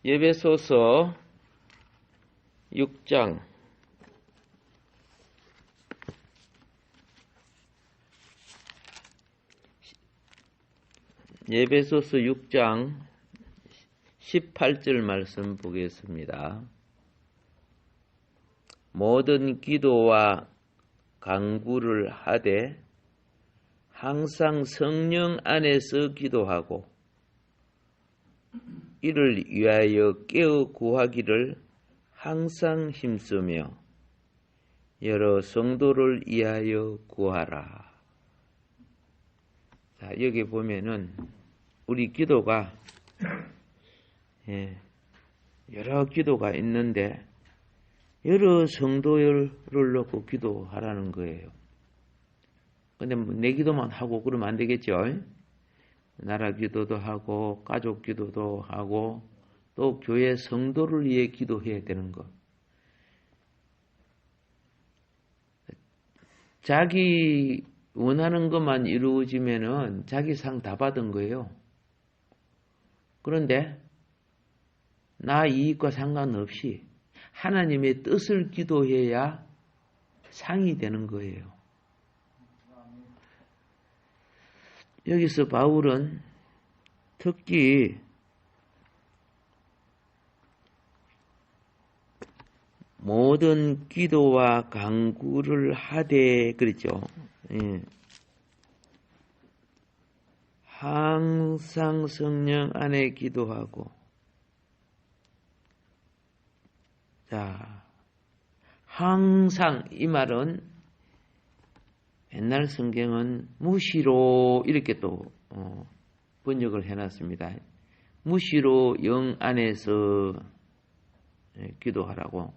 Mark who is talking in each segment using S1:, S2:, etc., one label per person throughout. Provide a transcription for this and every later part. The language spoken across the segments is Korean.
S1: 에베소서 6장 에베소서 6장 18절 말씀 보겠습니다. 모든 기도와 간구를 하되 항상 성령 안에서 기도하고 이를 위하여 깨어 구하기를 항상 힘쓰며 여러 성도를 위하여 구하라. 자, 여기 보면은 우리 기도가 여러 기도가 있는데 여러 성도를 놓고 기도하라는 거예요. 근데 내 기도만 하고 그러면 안 되겠죠? 나라 기도도 하고 가족 기도도 하고 또 교회 성도를 위해 기도해야 되는 것. 자기 원하는 것만 이루어지면은 자기 상 다 받은 거예요. 그런데 나 이익과 상관없이 하나님의 뜻을 기도해야 상이 되는 거예요. 여기서 바울은 특히 모든 기도와 간구를 하되 그랬죠. 항상 성령 안에 기도하고 자, 항상 이 말은 옛날 성경은 무시로 이렇게 또 번역을 해놨습니다. 무시로 영 안에서 기도하라고.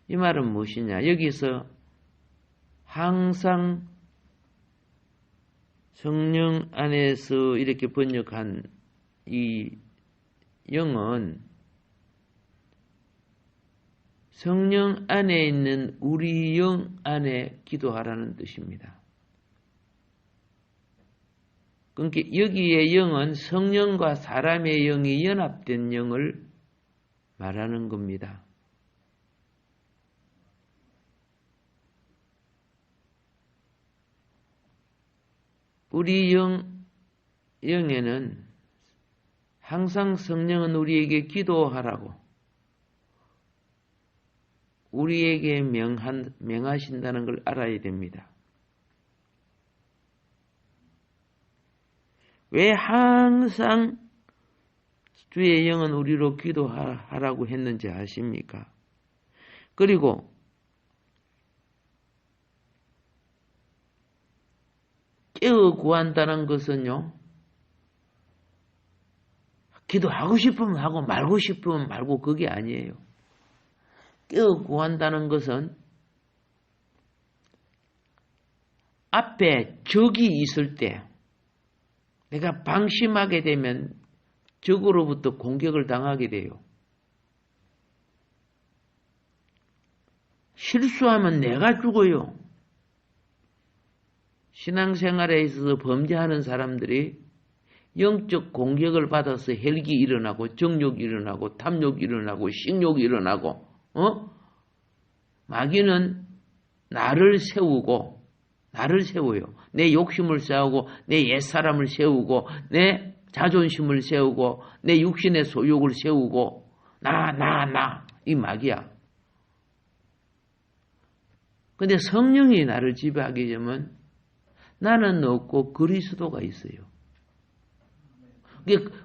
S1: 이 말은 무엇이냐? 여기서 항상 성령 안에서 이렇게 번역한 이 영은 성령 안에 있는 우리 영 안에 기도하라는 뜻입니다. 그러니까 여기의 영은 성령과 사람의 영이 연합된 영을 말하는 겁니다. 우리 영에는 항상 성령은 우리에게 기도하라고 우리에게 명하신다는 걸 알아야 됩니다. 왜 항상 주의 영은 우리로 기도하라고 했는지 아십니까? 그리고 깨어 구한다는 것은요, 기도하고 싶으면 하고 말고 싶으면 말고 그게 아니에요. 깨어 구한다는 것은 앞에 적이 있을 때 내가 방심하게 되면 적으로부터 공격을 당하게 돼요. 실수하면 내가 죽어요. 신앙생활에 있어서 범죄하는 사람들이 영적 공격을 받아서 혈기 일어나고 정욕이 일어나고 탐욕이 일어나고 식욕이 일어나고 마귀는 나를 세워요. 내 욕심을 세우고 내 옛사람을 세우고 내 자존심을 세우고 내 육신의 소욕을 세우고 이 마귀야. 근데 성령이 나를 지배하게 되면 나는 없고 그리스도가 있어요.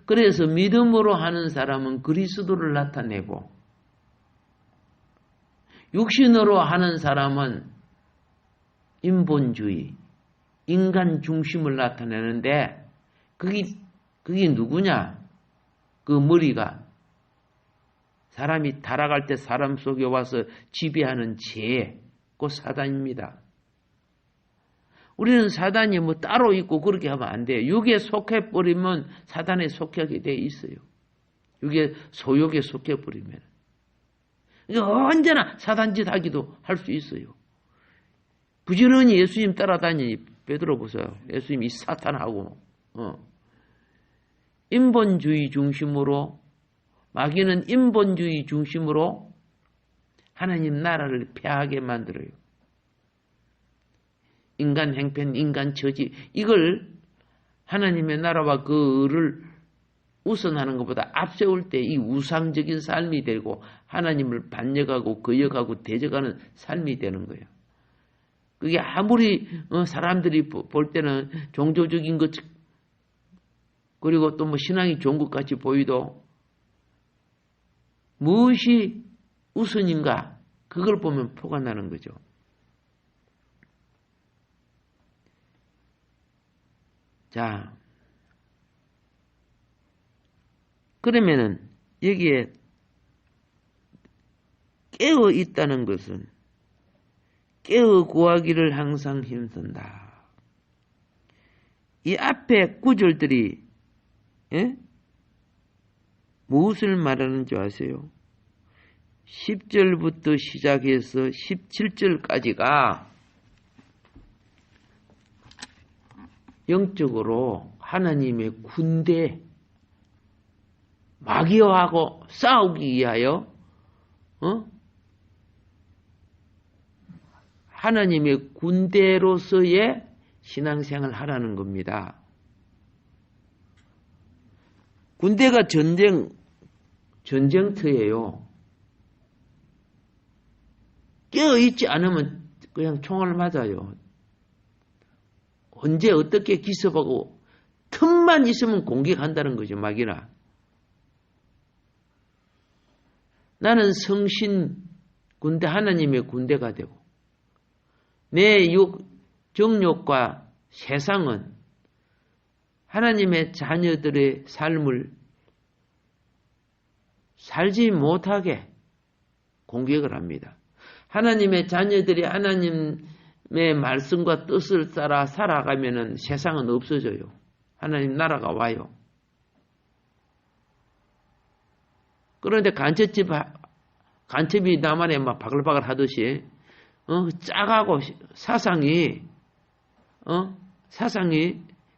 S1: 그래서 믿음으로 하는 사람은 그리스도를 나타내고 육신으로 하는 사람은 인본주의, 인간 중심을 나타내는데 그게 누구냐? 그 머리가 사람이 타락할 때 사람 속에 와서 지배하는 죄, 그 사단입니다. 우리는 사단이 뭐 따로 있고 그렇게 하면 안 돼요. 육에 속해버리면 사단에 속하게 돼 있어요. 육에 소욕에 속해버리면. 언제나 사단짓 하기도 할 수 있어요. 부지런히 예수님 따라다니니 베드로 보세요. 예수님이 사탄하고 인본주의 중심으로, 마귀는 인본주의 중심으로 하나님 나라를 폐하게 만들어요. 인간 행편, 인간 처지, 이걸 하나님의 나라와 그를 우선하는 것보다 앞세울 때 이 우상적인 삶이 되고 하나님을 반역하고 거역하고 대적하는 삶이 되는 거예요. 그게 아무리 사람들이 볼 때는 종교적인 것 그리고 또 뭐 신앙이 좋은 것 같이 보이도 무엇이 우선인가 그걸 보면 표가 나는 거죠. 자, 그러면은 여기에 깨어 있다는 것은 깨어 구하기를 항상 힘쓴다. 이 앞에 구절들이 무엇을 말하는 줄 아세요? 10절부터 시작해서 17절까지가 영적으로 하나님의 군대, 마귀하고 싸우기 위하여 하나님의 군대로서의 신앙생활을 하라는 겁니다. 군대가 전쟁터예요. 깨어있지 않으면 그냥 총을 맞아요. 언제 어떻게 기습하고 틈만 있으면 공격한다는 거죠. 마귀나. 나는 성신 군대, 하나님의 군대가 되고 내 정욕과 세상은 하나님의 자녀들의 삶을 살지 못하게 공격을 합니다. 하나님의 자녀들이 하나님의 말씀과 뜻을 따라 살아가면은 세상은 없어져요. 하나님 나라가 와요. 그런데 간첩이 나만에 막 바글바글 하듯이 짜가고 사상이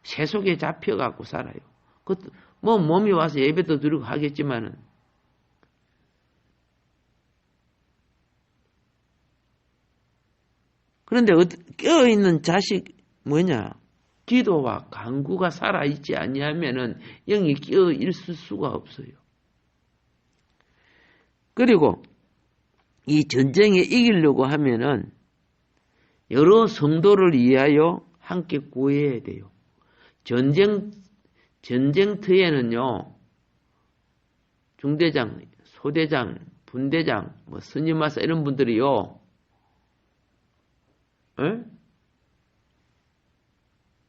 S1: 세속에 잡혀갖고 살아요. 뭐 몸이 와서 예배도 드리고 하겠지만은 그런데 깨어있는 자식 뭐냐? 기도와 간구가 살아있지 아니하면은 영이 깨어있을 수가 없어요. 그리고 이 전쟁에 이기려고 하면은 여러 성도를 위하여 함께 구해야 돼요. 전쟁터에는요, 중대장, 소대장, 분대장, 뭐 스님마사 이런 분들이요,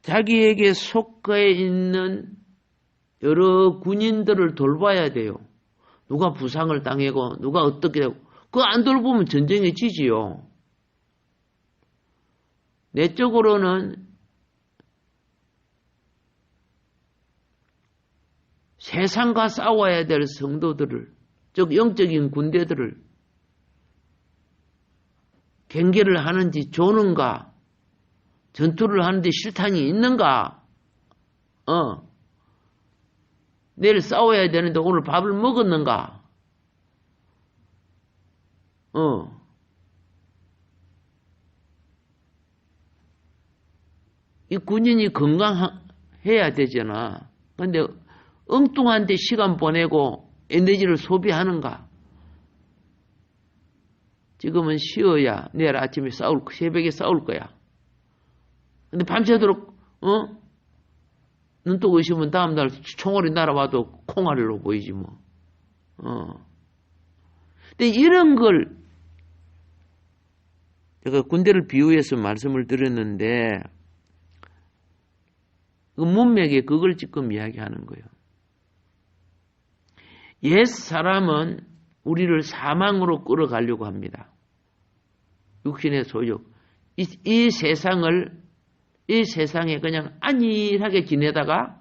S1: 자기에게 속해 있는 여러 군인들을 돌봐야 돼요. 누가 부상을 당하고 누가 어떻게 되고 그거 안 돌보면 전쟁에 지지요. 내적으로는 세상과 싸워야 될 성도들을, 즉 영적인 군대들을 경계를 하는지 조는가, 전투를 하는데 실탄이 있는가, 내일 싸워야 되는데 오늘 밥을 먹었는가, 이 군인이 건강해야 되잖아. 근데 엉뚱한 데 시간 보내고 에너지를 소비하는가? 지금은 쉬어야 내일 아침에 새벽에 싸울 거야. 근데 밤새도록, 눈 뜨고 있으면 다음날 총알이 날아와도 콩알로 보이지 뭐. 근데 이런 걸, 제가 군대를 비유해서 말씀을 드렸는데, 그 문맥에 그걸 지금 이야기하는 거예요. 옛 사람은 우리를 사망으로 끌어가려고 합니다. 육신의 소욕. 이 세상에 그냥 안일하게 지내다가,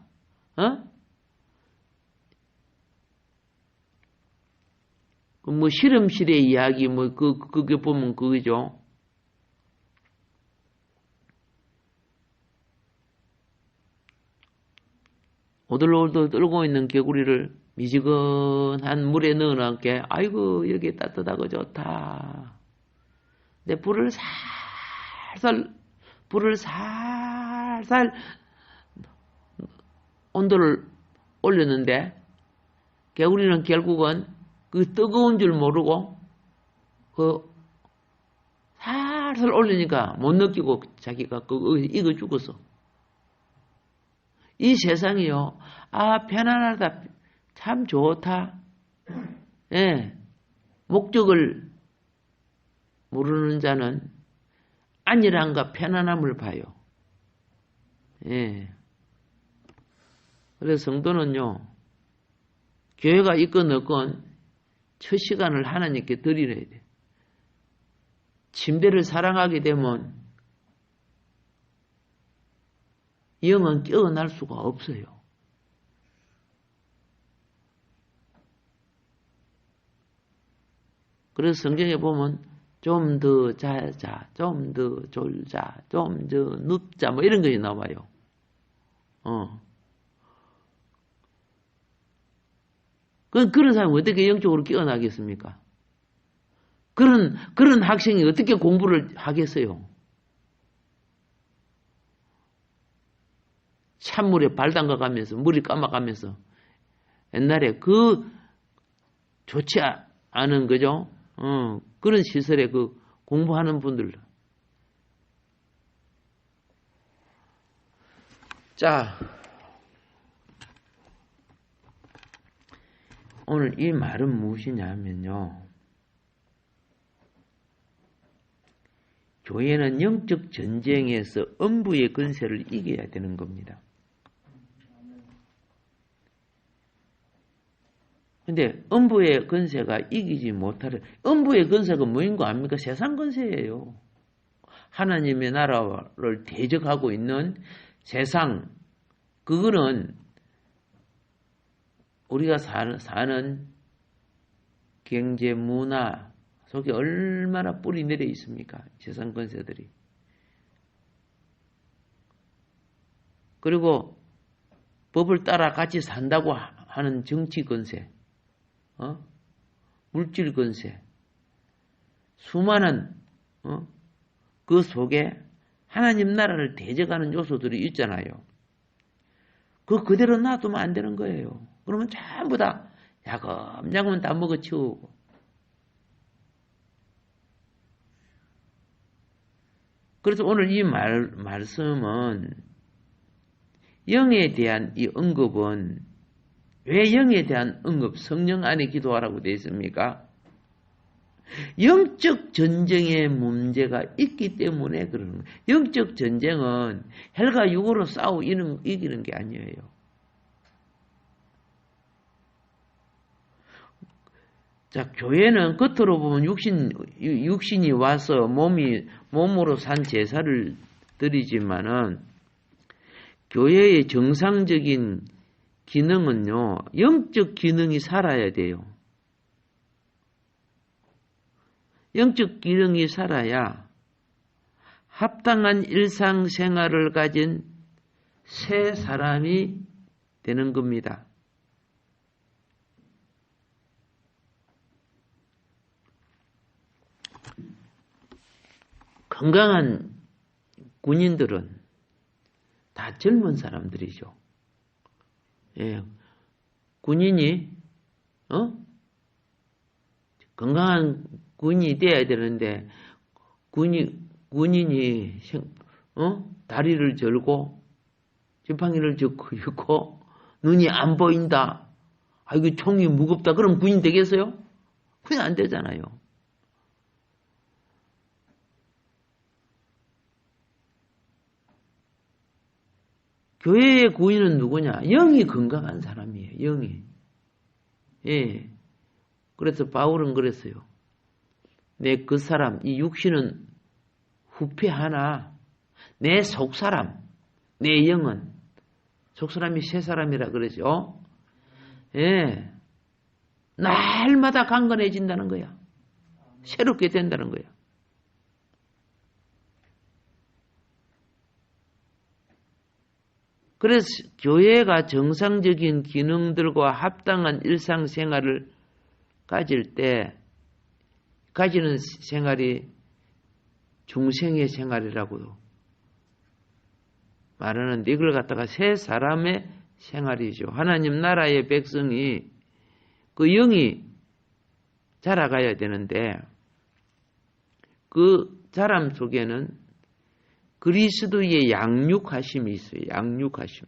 S1: 뭐 실험실의 이야기, 그게 보면 그거죠. 오들오들 떨고 있는 개구리를 미지근한 물에 넣어놓게, 아이고, 여기 따뜻하고 좋다. 근데 불을 살살 온도를 올렸는데, 개구리는 결국은 그 뜨거운 줄 모르고, 살살 올리니까 못 느끼고 자기가 익어 죽었어. 이 세상이요. 아, 편안하다. 참 좋다. 예. 목적을 모르는 자는 안일함과 편안함을 봐요. 예. 그래서 성도는요, 교회가 있건 없건 첫 시간을 하나님께 드리려야 돼. 침대를 사랑하게 되면 영은 깨어날 수가 없어요. 그래서 성경에 보면 좀 더 자자, 좀 더 졸자, 좀 더 눕자, 뭐 이런 것이 나와요. 그런 사람이 어떻게 영적으로 깨어나겠습니까? 그런 학생이 어떻게 공부를 하겠어요? 찬물에 발 담가가면서, 머리 감아가면서, 옛날에 좋지 않은, 그죠? 그런 시설에 공부하는 분들. 자, 오늘 이 말은 무엇이냐면요. 교회는 영적 전쟁에서 음부의 권세를 이겨야 되는 겁니다. 근데 음부의 권세가 이기지 못하려. 음부의 권세가 뭐인 거 압니까? 세상 권세예요. 하나님의 나라를 대적하고 있는 세상, 그거는 우리가 사는 경제, 문화 속에 얼마나 뿌리 내려 있습니까? 세상 권세들이. 그리고 법을 따라 같이 산다고 하는 정치 권세, 물질 권세, 수많은 그 속에 하나님 나라를 대적하는 요소들이 있잖아요. 그대로 놔두면 안 되는 거예요. 그러면 전부 다 야금야금 다 먹어치우고. 그래서 오늘 이 말씀은 영에 대한 이 언급은 왜 영에 대한 언급, 성령 안에 기도하라고 되어 있습니까? 영적 전쟁의 문제가 있기 때문에 그러는 거예요. 영적 전쟁은 혈과 육으로 싸우고 이기는 게 아니에요. 자, 교회는 겉으로 보면 육신이 와서 몸으로 산 제사를 드리지만은 교회의 정상적인 기능은요, 영적 기능이 살아야 돼요. 영적 기능이 살아야 합당한 일상생활을 가진 새 사람이 되는 겁니다. 건강한 군인들은 다 젊은 사람들이죠. 예, 군인이 건강한 군인이 돼야 되는데 군인이 다리를 절고 지팡이를 젓고 있고 눈이 안 보인다. 아, 이거 총이 무겁다. 그럼 군인 되겠어요? 군인 안 되잖아요. 교회의 군인은 누구냐? 영이 건강한 사람이에요. 영이. 예. 그래서 바울은 그랬어요. 내 그 사람, 이 육신은 후패하나 내 속사람, 내 영은 속사람이 새 사람이라 그러죠. 예. 날마다 강건해진다는 거야. 새롭게 된다는 거야. 그래서 교회가 정상적인 기능들과 합당한 일상생활을 가지는 생활이 중생의 생활이라고 말하는데, 이걸 갖다가 새 사람의 생활이죠. 하나님 나라의 백성이 그 영이 자라가야 되는데, 그 자람 속에는 그리스도의 양육하심이 있어요. 양육하심.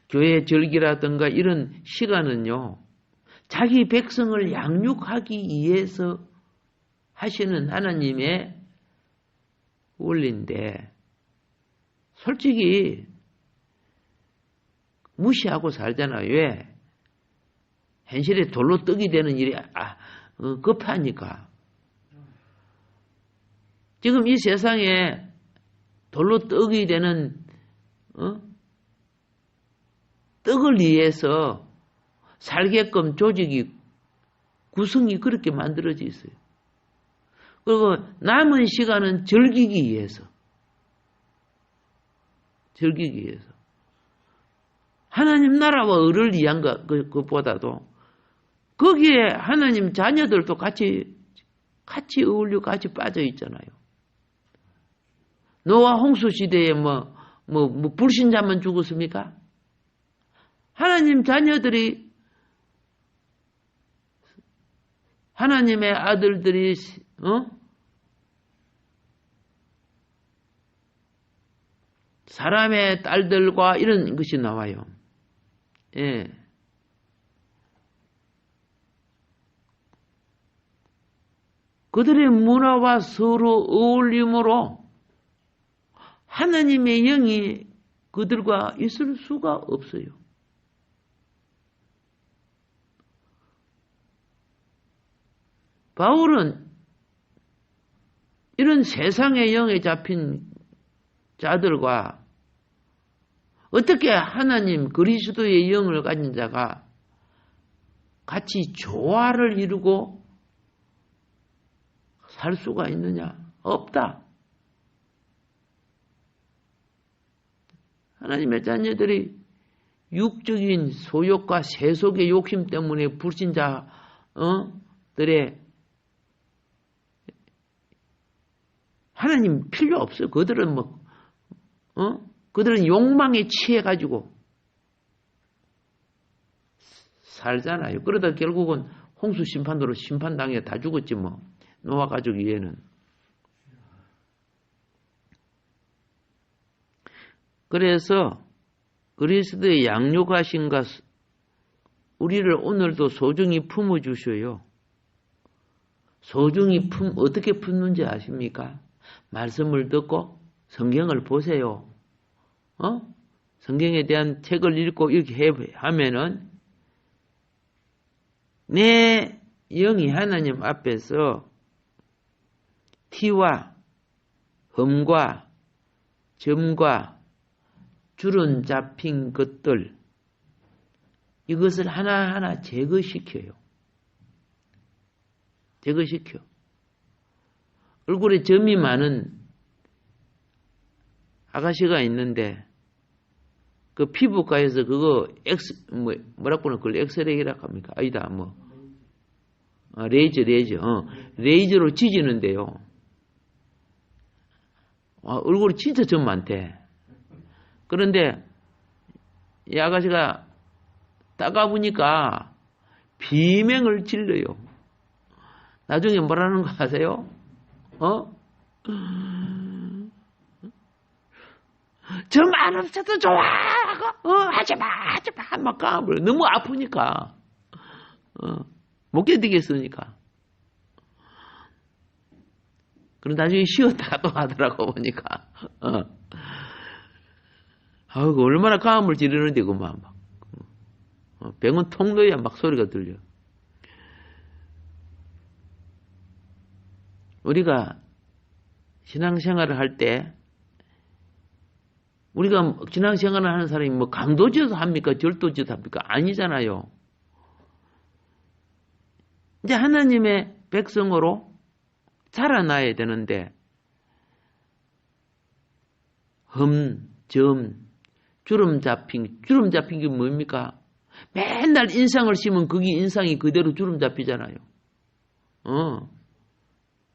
S1: 교회 절기라든가 이런 시간은요, 자기 백성을 양육하기 위해서 하시는 하나님의 원리인데, 솔직히 무시하고 살잖아요. 왜? 현실에 돌로 떡이 되는 일이 급하니까. 지금 이 세상에 돌로 떡이 되는 떡을 위해서 살게끔 조직이 구성이 그렇게 만들어져 있어요. 그리고 남은 시간은 즐기기 위해서. 하나님 나라와 을을 위한 것보다도 거기에 하나님 자녀들도 같이 어울려 같이 빠져 있잖아요. 노아 홍수 시대에 불신자만 죽었습니까? 하나님 자녀들이, 하나님의 아들들이 사람의 딸들과 이런 것이 나와요. 예. 그들의 문화와 서로 어울림으로 하나님의 영이 그들과 있을 수가 없어요. 바울은 이런 세상의 영에 잡힌 자들과 어떻게 하나님 그리스도의 영을 가진 자가 같이 조화를 이루고 살 수가 있느냐? 없다. 하나님의 자녀들이 육적인 소욕과 세속의 욕심 때문에 불신자들의 하나님 필요 없어요. 그들은 그들은 욕망에 취해가지고 살잖아요. 그러다 결국은 홍수 심판으로 심판당해 다 죽었지 뭐. 노아 가족 위에는. 그래서 그리스도의 양육하심과 우리를 오늘도 소중히 품어주셔요. 소중히 어떻게 품는지 아십니까? 말씀을 듣고 성경을 보세요. 성경에 대한 책을 읽고 이렇게 하면은 내 영이 하나님 앞에서 티와 흠과 점과 주름 잡힌 것들, 이것을 하나하나 제거시켜요. 제거시켜. 얼굴에 점이 많은 아가씨가 있는데 그 피부과에서 그거 뭐라고 그걸 엑스레이라고 합니까? 아니다, 레이저. 레이저로 찢는데요. 얼굴이 진짜 점 많대. 그런데 이 아가씨가 따가보니까 비명을 질러요. 나중에 뭐라는 거 아세요? 점 안 없어도 좋아. 하지마. 막 까불어. 너무 아프니까. 못 견디겠으니까. 그럼 나중에 쉬었다가 또 하더라고 보니까. 아이고, 얼마나 감을 지르는데, 그만 막. 병원 통로에 막 소리가 들려. 우리가 신앙생활을 할 때, 우리가 신앙생활을 하는 사람이 강도지어서 합니까? 절도지어서 합니까? 아니잖아요. 이제 하나님의 백성으로 자라나야 되는데, 점, 주름 잡힌 게 뭡니까? 맨날 인상을 씌면 거기 인상이 그대로 주름 잡히잖아요.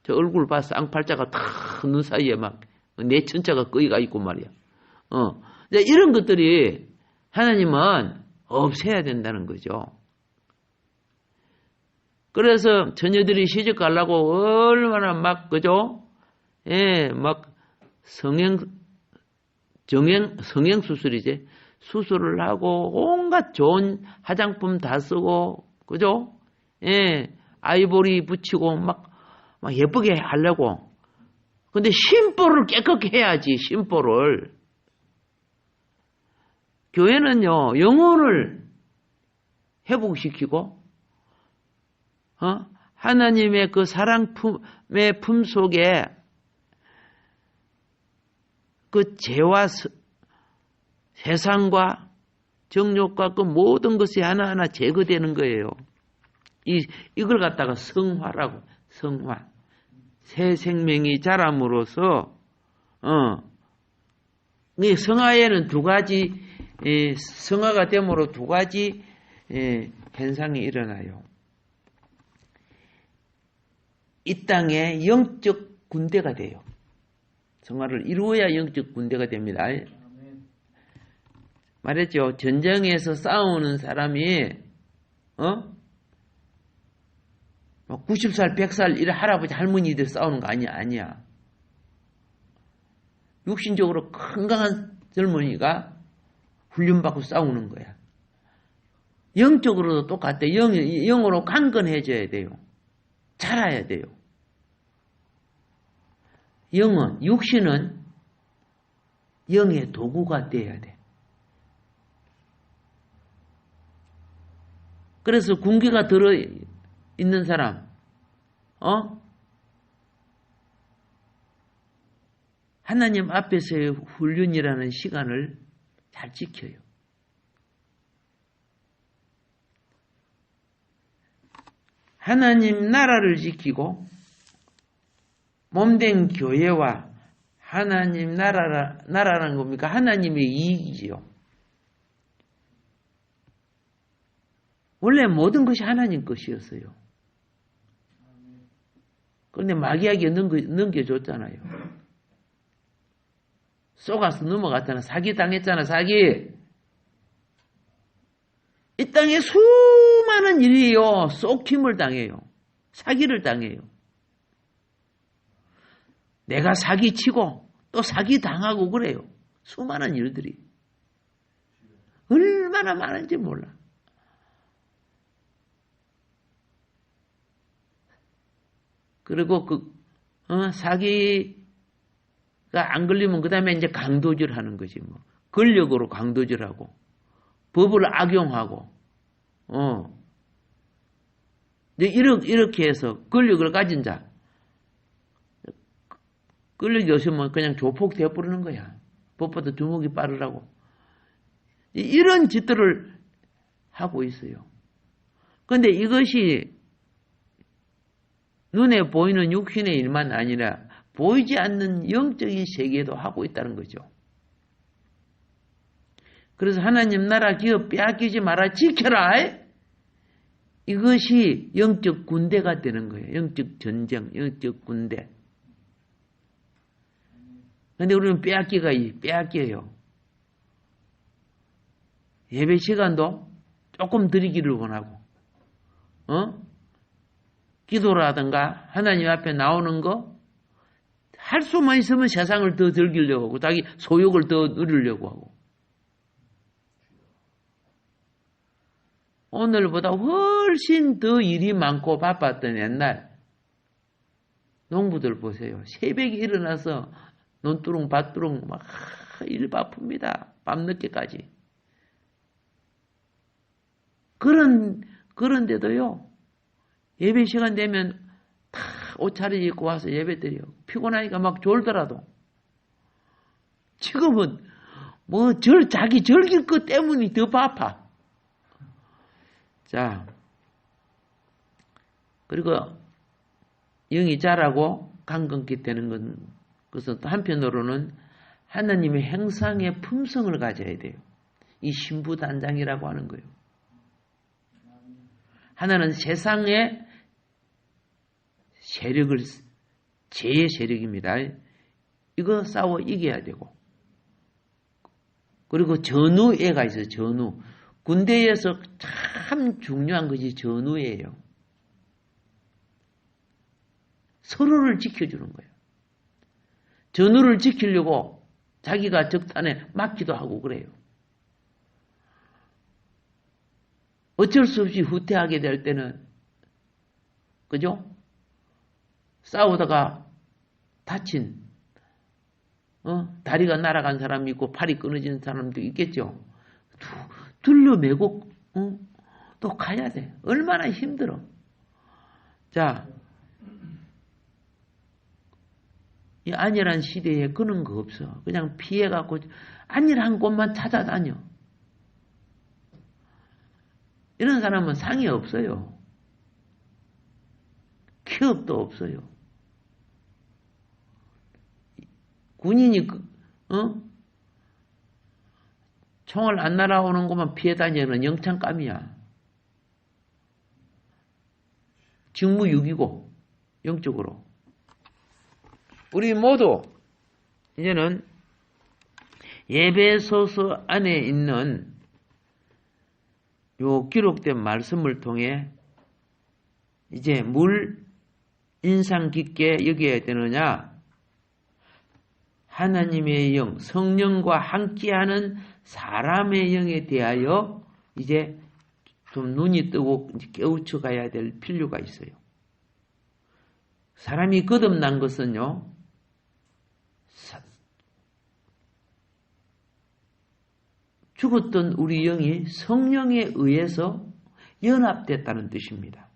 S1: 저 얼굴 봐, 쌍팔자가 탁 눈 사이에 막 내천자가 끄이가 있고 말이야. 이런 것들이 하나님은 없애야 된다는 거죠. 그래서 처녀들이 시집 가려고 얼마나 막, 그죠? 예, 막 성형 수술이지. 수술을 하고 온갖 좋은 화장품 다 쓰고, 그죠? 예, 아이보리 붙이고 막 예쁘게 하려고. 근데 심보를 깨끗게 해야지, 심보를. 교회는요, 영혼을 회복시키고, 하나님의 그 사랑품의 품 속에 그 죄와 세상과 정욕과 그 모든 것이 하나하나 제거되는 거예요. 이걸 갖다가 성화라고, 성화. 새 생명이 자람으로써, 이 성화에는 두 가지, 성화가 됨으로 두 가지 현상이 일어나요. 이 땅에 영적 군대가 돼요. 성화를 이루어야 영적 군대가 됩니다. 말했죠. 전쟁에서 싸우는 사람이 90살, 100살 이런 할아버지, 할머니들 싸우는 거 아니야. 육신적으로 건강한 젊은이가 훈련받고 싸우는 거야. 영적으로도 똑같아. 영으로 강건해져야 돼요. 자라야 돼요. 육신은 영의 도구가 돼야 돼. 그래서 군기가 들어있는 사람, 하나님 앞에서의 훈련이라는 시간을 잘 지켜요. 하나님 나라를 지키고 몸된 교회와 하나님 나라라는 겁니까? 하나님의 이익이지요. 원래 모든 것이 하나님 것이었어요. 그런데 마귀에게 넘겨줬잖아요. 속아서 넘어갔잖아. 사기 당했잖아. 사기. 이 땅에 수많은 일이요. 쏙힘을 당해요. 사기를 당해요. 내가 사기치고 또 사기 당하고 그래요. 수많은 일들이. 얼마나 많은지 몰라. 그리고 사기가 안 걸리면 그 다음에 이제 강도질 하는 거지 뭐. 권력으로 강도질하고 법을 악용하고 이렇게 해서 권력을 가진 자, 권력이 없으면 그냥 조폭 되어버리는 거야. 법보다 주먹이 빠르라고. 이런 짓들을 하고 있어요. 그런데 이것이 눈에 보이는 육신의 일만 아니라 보이지 않는 영적인 세계도 하고 있다는 거죠. 그래서 하나님 나라 기업 빼앗기지 마라, 지켜라. 이것이 영적 군대가 되는 거예요. 영적 전쟁, 영적 군대. 그런데 우리는 빼앗겨요. 예배 시간도 조금 드리기를 원하고, 기도라든가 하나님 앞에 나오는 거 할 수만 있으면 세상을 더 즐기려고 하고 자기 소욕을 더 누리려고 하고 오늘보다 훨씬 더 일이 많고 바빴던 옛날 농부들 보세요. 새벽에 일어나서 논두렁 밭두렁 막 일 바쁩니다. 밤늦게까지. 그런데도요. 예배 시간 되면 다 옷차려 입고 와서 예배 드려요. 피곤하니까 막 졸더라도. 지금은 자기 즐길 것 때문에 더 바빠. 자, 그리고 영이 자라고 강건케 되는 것은 또 한편으로는 하나님의 행상의 품성을 가져야 돼요. 이 신부단장이라고 하는 거예요. 하나는 세상의 세력을, 죄의 세력입니다. 이거 싸워 이겨야 되고. 그리고 전우애가 있어요. 전우. 군대에서 참 중요한 것이 전우애예요. 서로를 지켜주는 거예요. 전우를 지키려고 자기가 적탄에 맞기도 하고 그래요. 어쩔 수 없이 후퇴하게 될 때는, 그죠? 싸우다가 다친, 다리가 날아간 사람이 있고 팔이 끊어진 사람도 있겠죠. 둘러매고 또 가야 돼. 얼마나 힘들어. 자, 이 안일한 시대에 그런 거 없어. 그냥 피해갖고 안일한 곳만 찾아다녀. 이런 사람은 상이 없어요. 기업도 없어요. 군인이 총을 안 날아오는 것만 피해 다니는 영창감이야. 직무유기고 영적으로. 우리 모두 이제는 예배소서 안에 있는 요 기록된 말씀을 통해 이제 뭘 인상 깊게 여겨야 되느냐? 하나님의 영, 성령과 함께하는 사람의 영에 대하여 이제 좀 눈이 뜨고 깨우쳐 가야 될 필요가 있어요. 사람이 거듭난 것은요, 죽었던 우리 영이 성령에 의해서 연합됐다는 뜻입니다.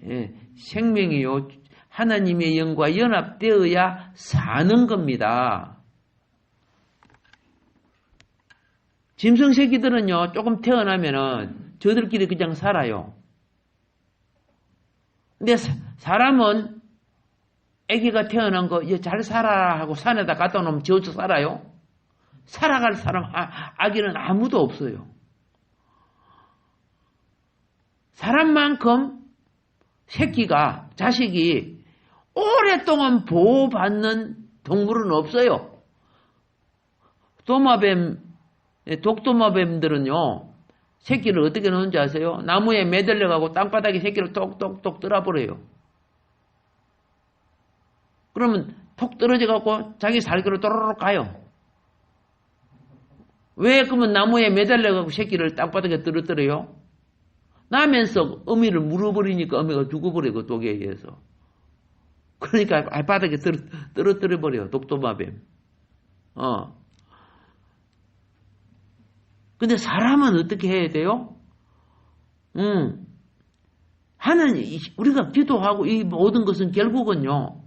S1: 예, 생명이요, 하나님의 영과 연합되어야 사는 겁니다. 짐승 새끼들은요, 조금 태어나면은 저들끼리 그냥 살아요. 근데 사람은 아기가 태어난 거 잘 살아라 하고 산에다 갖다 놓으면 저저 살아요? 살아갈 사람, 아기는 아무도 없어요. 사람만큼 새끼가, 자식이 오랫동안 보호받는 동물은 없어요. 독도마뱀들은요, 새끼를 어떻게 넣는지 아세요? 나무에 매달려가고 땅바닥에 새끼를 똑똑똑 떨어버려요. 그러면 톡 떨어져갖고 자기 살기로 또르륵 가요. 왜 그러면 나무에 매달려가고 새끼를 땅바닥에 떨어뜨려요? 나면서 어미를 물어버리니까 어미가 죽어버려요. 독에 의해서. 그러니까 발바닥에 떨어뜨려버려요. 독도마뱀. 근데 사람은 어떻게 해야 돼요? 우리가 기도하고 이 모든 것은 결국은요,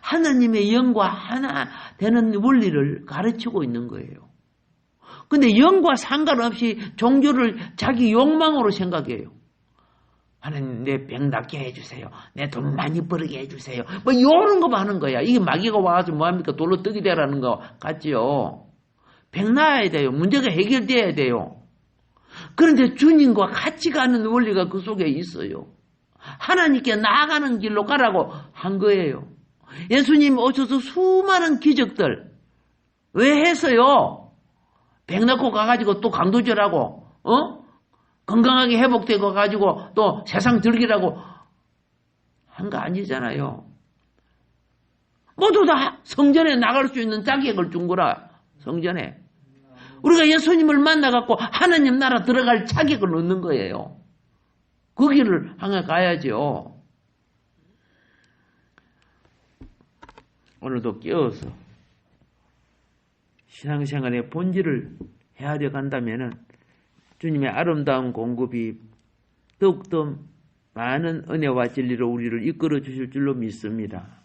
S1: 하나님의 영과 하나 되는 원리를 가르치고 있는 거예요. 근데 영과 상관없이 종교를 자기 욕망으로 생각해요. 하나님, 내 병 낫게 해주세요. 내 돈 많이 벌게 해주세요. 뭐 이런 거만 하는 거야. 이게 마귀가 와서 뭐합니까? 돌로 떡이 되라는 거 같지요. 병 나아야 돼요. 문제가 해결돼야 돼요. 그런데 주님과 같이 가는 원리가 그 속에 있어요. 하나님께 나아가는 길로 가라고 한 거예요. 예수님 오셔서 수많은 기적들 왜 했어요? 병 낳고 가가지고 또 강도질하고 건강하게 회복되고 가지고 또 세상 즐기라고 한 거 아니잖아요. 모두 다 성전에 나갈 수 있는 자격을 준 거라. 성전에. 우리가 예수님을 만나갖고 하나님 나라 들어갈 자격을 얻는 거예요. 그 길을 향해 가야죠. 오늘도 깨어서 신앙생활의 본질을 헤아려 간다면은 주님의 아름다운 공급이 더욱더 많은 은혜와 진리로 우리를 이끌어 주실 줄로 믿습니다.